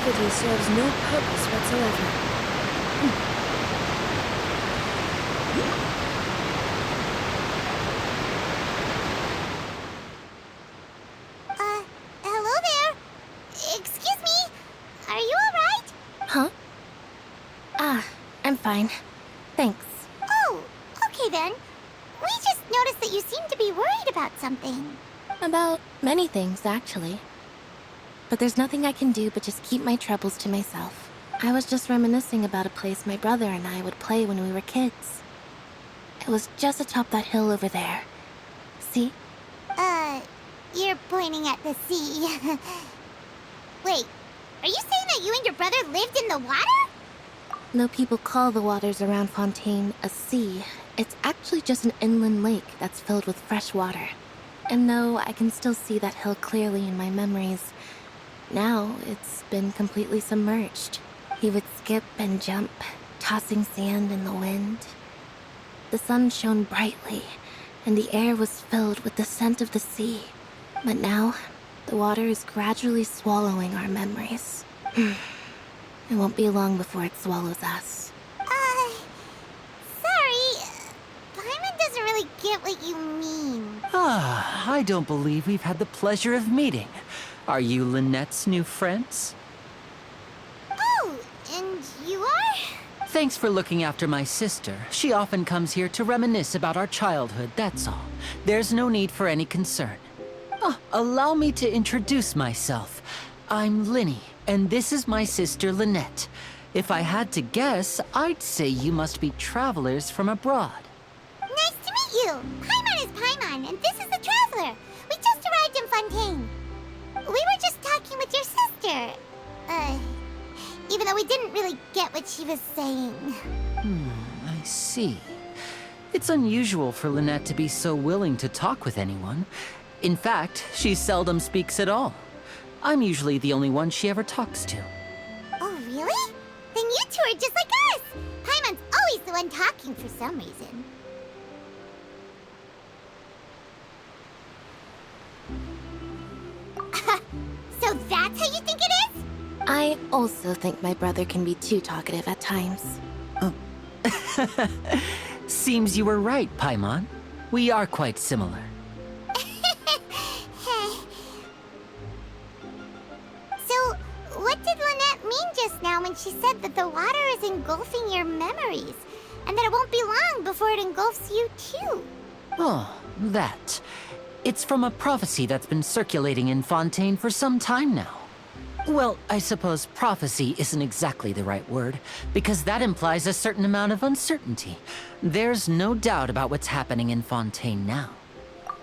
activity serves no purpose whatsoever. Hello there? Excuse me? Are you alright? Huh? I'm fine. Thanks. Oh, okay then. We just noticed that you seem to be worried about something. About many things, actually. But there's nothing I can do but just keep my troubles to myself. I was just reminiscing about a place my brother and I would play when we were kids. It was just atop that hill over there. See? You're pointing at the sea. Wait, are you saying that you and your brother lived in the water? No people call the waters around Fontaine a sea. It's actually just an inland lake that's filled with fresh water. And though I can still see that hill clearly in my memories, now it's been completely submerged. He would skip and jump, tossing sand in the wind. The sun shone brightly, and the air was filled with the scent of the sea. But now, the water is gradually swallowing our memories. It won't be long before it swallows us. Sorry. Paimon doesn't really get what you mean. I don't believe we've had the pleasure of meeting. Are you Lynette's new friends? Oh, and you are? Thanks for looking after my sister. She often comes here to reminisce about our childhood, that's all. There's no need for any concern. Allow me to introduce myself. I'm Lyney, and this is my sister Lynette. If I had to guess, I'd say you must be travelers from abroad. Nice to meet you. Paimon is Paimon, and this is the Traveler. We just arrived in Fontaine. We were just talking with your sister. Even though we didn't really get what she was saying. I see. It's unusual for Lynette to be so willing to talk with anyone. In fact, she seldom speaks at all. I'm usually the only one she ever talks to. Oh, really? Then you two are just like us! Paimon's always the one talking for some reason. So that's how you think it is? I also think my brother can be too talkative at times. Seems you were right, Paimon. We are quite similar. So, what did Lynette mean just now when she said that the water is engulfing your memories, and that it won't be long before it engulfs you too? Oh, that. It's from a prophecy that's been circulating in Fontaine for some time now. Well, I suppose prophecy isn't exactly the right word, because that implies a certain amount of uncertainty. There's no doubt about what's happening in Fontaine now.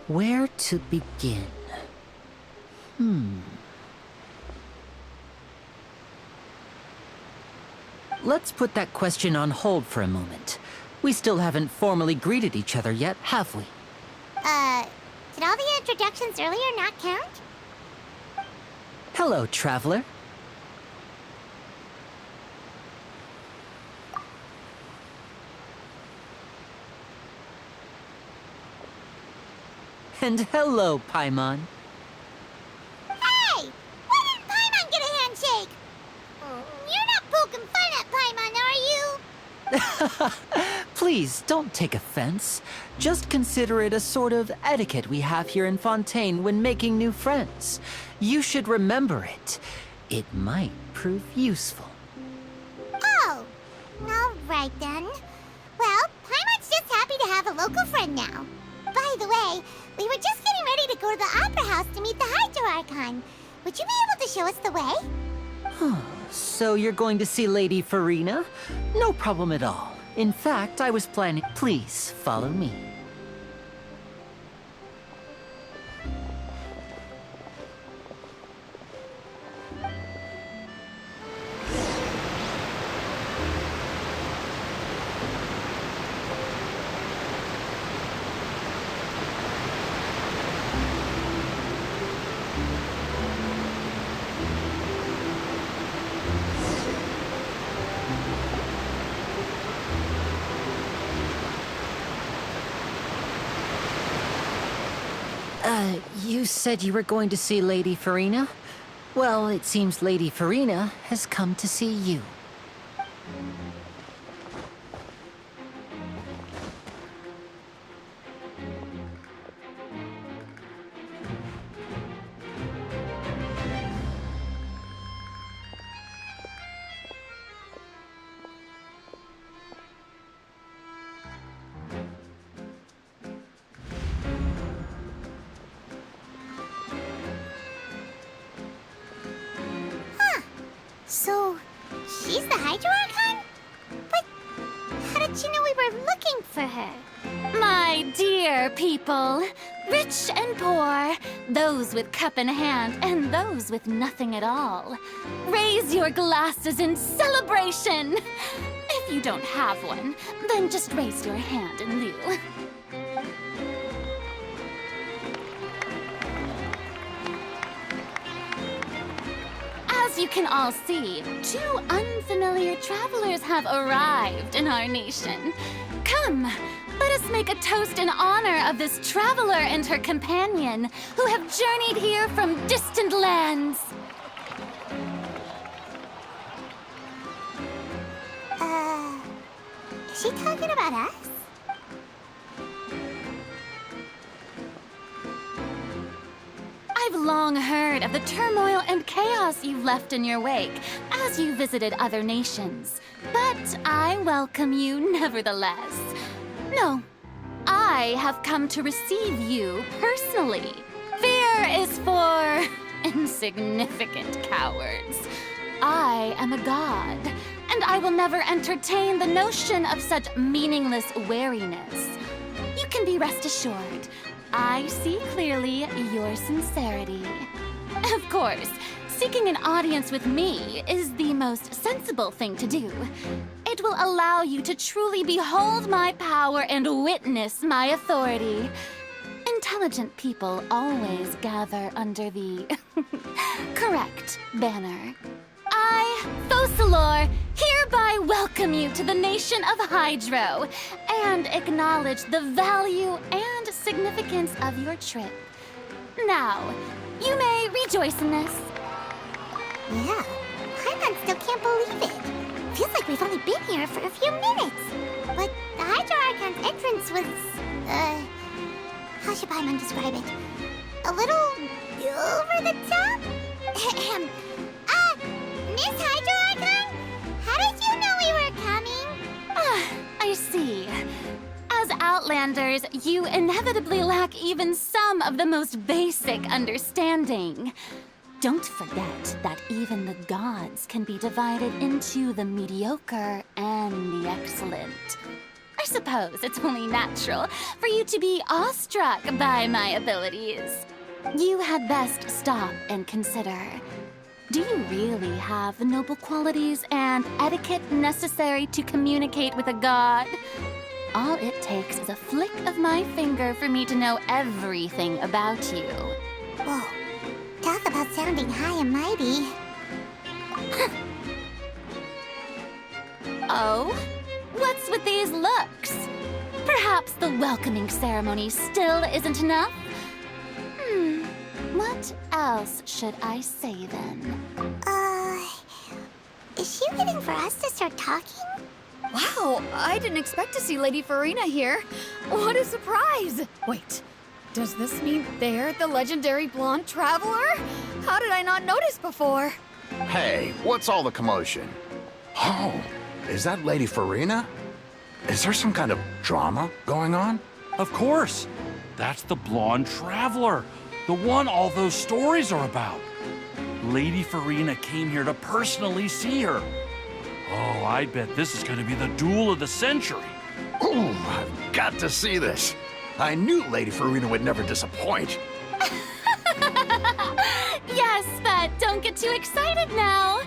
Where to begin? Let's put that question on hold for a moment. We still haven't formally greeted each other yet, have we? Did all the introductions earlier not count? Hello, traveler. And hello, Paimon. Hey! Why didn't Paimon get a handshake? You're not poking fun at Paimon, are you? Please, don't take offense. Just consider it a sort of etiquette we have here in Fontaine when making new friends. You should remember it. It might prove useful. Oh, all right then. Well, Paimon's just happy to have a local friend now. By the way, we were just getting ready to go to the Opera House to meet the Impact-Archon. Would you be able to show us the way? So you're going to see Lady Furina? No problem at all. In fact, I was planning... Please, follow me. You said you were going to see Lady Furina? Well, it seems Lady Furina has come to see you. So, she's the Hydro-Archon? But how did she know we were looking for her? My dear people, rich and poor, those with cup in hand and those with nothing at all, raise your glasses in celebration! If you don't have one, then just raise your hand in lieu. As you can all see, two unfamiliar travelers have arrived in our nation. Come, let us make a toast in honor of this traveler and her companion who have journeyed here from distant lands. Is she talking about us? I've long heard of the turmoil and chaos you've left in your wake as you visited other nations, but I welcome you nevertheless. No, I have come to receive you personally. Fear is for insignificant cowards. I am a god, and I will never entertain the notion of such meaningless wariness. You can be rest assured, I see clearly your sincerity. Of course, seeking an audience with me is the most sensible thing to do. It will allow you to truly behold my power and witness my authority. Intelligent people always gather under the correct banner. I, Focalor, hereby welcome you to the nation of Hydro and acknowledge the value and significance of your trip. Now, you may rejoice in this. Yeah, Paimon still can't believe it. Feels like we've only been here for a few minutes. But the Hydro-Archon's entrance was, how should Paimon describe it? A little over the top? Miss Hydro-Archon? How did you know we were coming? I see. As Outlanders, you inevitably lack even some of the most basic understanding. Don't forget that even the gods can be divided into the mediocre and the excellent. I suppose it's only natural for you to be awestruck by my abilities. You had best stop and consider. Do you really have the noble qualities and etiquette necessary to communicate with a god? All it takes is a flick of my finger for me to know everything about you. Whoa, talk about sounding high and mighty. Oh? What's with these looks? Perhaps the welcoming ceremony still isn't enough? What else should I say then? Is she waiting for us to start talking? Wow, I didn't expect to see Lady Furina here. What a surprise! Wait, does this mean they're the legendary blonde traveler? How did I not notice before? Hey, what's all the commotion? Oh, is that Lady Furina? Is there some kind of drama going on? Of course. That's the blonde traveler. The one all those stories are about. Lady Furina came here to personally see her. Oh, I bet this is going to be the duel of the century. Ooh, I've got to see this. I knew Lady Furina would never disappoint. Yes, but don't get too excited now.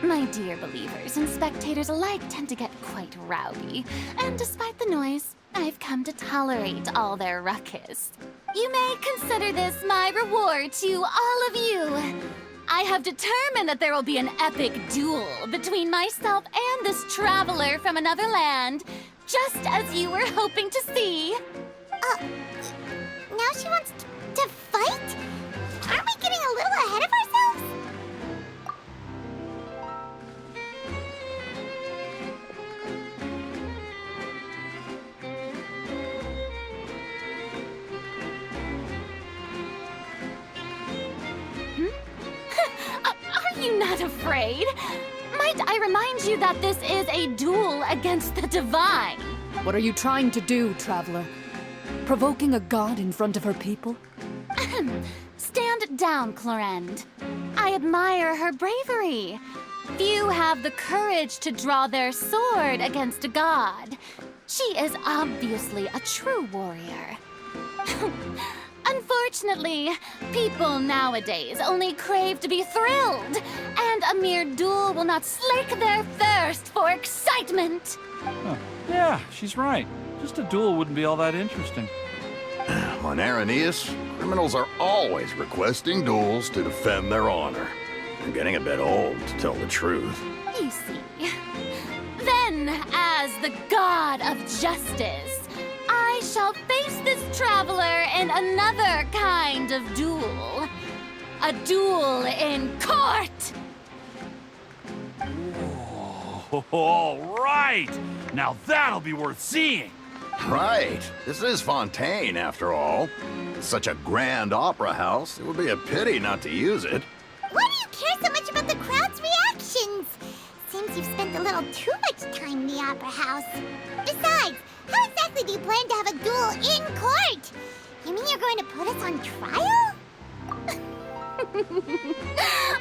My dear believers and spectators alike tend to get quite rowdy, and despite the noise, I've come to tolerate all their ruckus. You may consider this my reward to all of you. I have determined that there will be an epic duel between myself and this traveler from another land, just as you were hoping to see. Now she wants to fight? Aren't we getting a little ahead of ourselves? not afraid. Might I remind you that this is a duel against the divine? What are you trying to do, traveler? Provoking a god in front of her people? Stand down, Clorend. I admire her bravery. Few have the courage to draw their sword against a god. She is obviously a true warrior. Unfortunately, people nowadays only crave to be thrilled, and a mere duel will not slake their thirst for excitement. Huh. Yeah, she's right. Just a duel wouldn't be all that interesting. On Araneus, criminals are always requesting duels to defend their honor. I'm getting a bit old, to tell the truth. You see. Then, as the god of justice, I shall face this traveler in another kind of duel. A duel in court! Oh, all right! Now that'll be worth seeing! Right. This is Fontaine, after all. It's such a grand opera house, it would be a pity not to use it. Why do you care so much about the crowd's reactions? Seems you've spent a little too much time in the opera house. Besides, how exactly do you plan to have a duel in court? You mean you're going to put us on trial?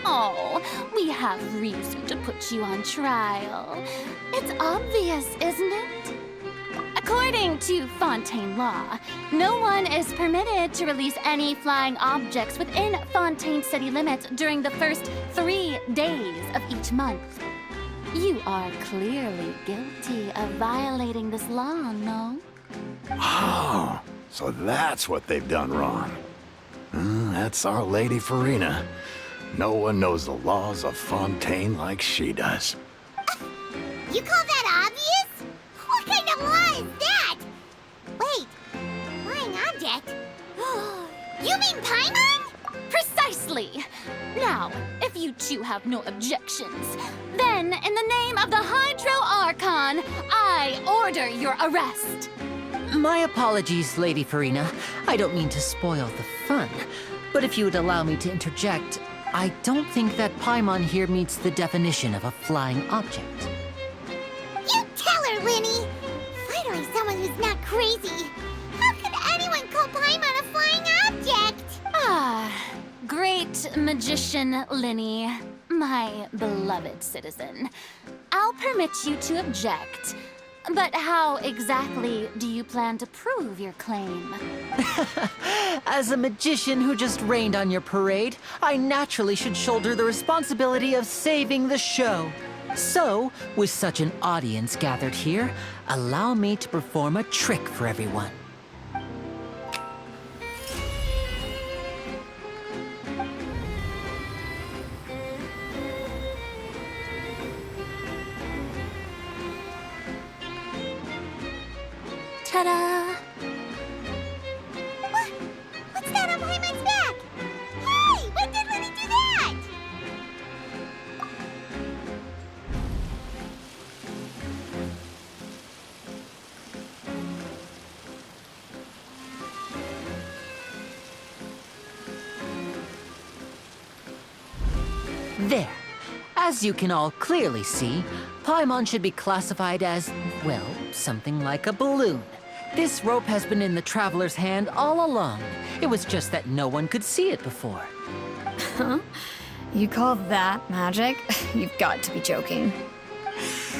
Oh, we have reason to put you on trial. It's obvious, isn't it? According to Fontaine law, no one is permitted to release any flying objects within Fontaine city limits during the first 3 days of each month. You are clearly guilty of violating this law, no? Oh, so that's what they've done wrong. That's our Lady Furina. No one knows the laws of Fontaine like she does. You call that obvious? What kind of law is that? Wait, flying object? You mean Paimon? Precisely! Now, if you two have no objections, then in the name of the Hydro-Archon, I order your arrest. My apologies, Lady Furina. I don't mean to spoil the fun. But if you would allow me to interject, I don't think that Paimon here meets the definition of a flying object. You tell her, Lyney! Finally someone who's not crazy. How could anyone call Paimon a flying object? Ah, great magician Lyney, my beloved citizen. I'll permit you to object. But how exactly do you plan to prove your claim? As a magician who just rained on your parade, I naturally should shoulder the responsibility of saving the show. So, with such an audience gathered here, allow me to perform a trick for everyone. Ta-da! What's that on Paimon's back? Hey, when did Lyney do that? There. As you can all clearly see, Paimon should be classified as, well, something like a balloon. This rope has been in the traveler's hand all along. It was just that no one could see it before. Huh? You call that magic? You've got to be joking.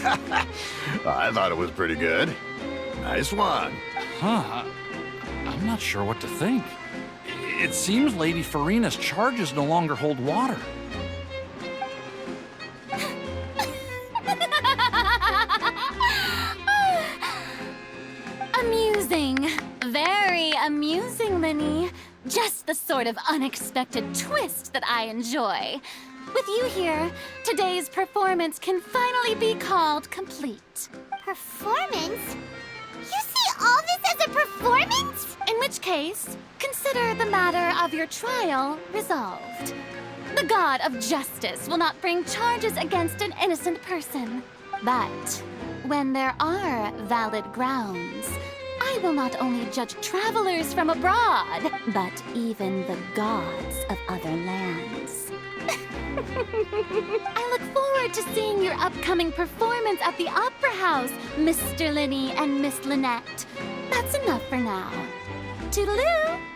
I thought it was pretty good. Nice one. Huh? I'm not sure what to think. It seems Lady Furina's charges no longer hold water. Amusing. Very amusing, Lyney. Just the sort of unexpected twist that I enjoy. With you here, today's performance can finally be called complete. Performance? You see all this as a performance? In which case, consider the matter of your trial resolved. The god of justice will not bring charges against an innocent person. But when there are valid grounds, I will not only judge travelers from abroad, but even the gods of other lands. I look forward to seeing your upcoming performance at the Opera House, Mr. Lyney and Miss Lynette. That's enough for now. Toodaloo!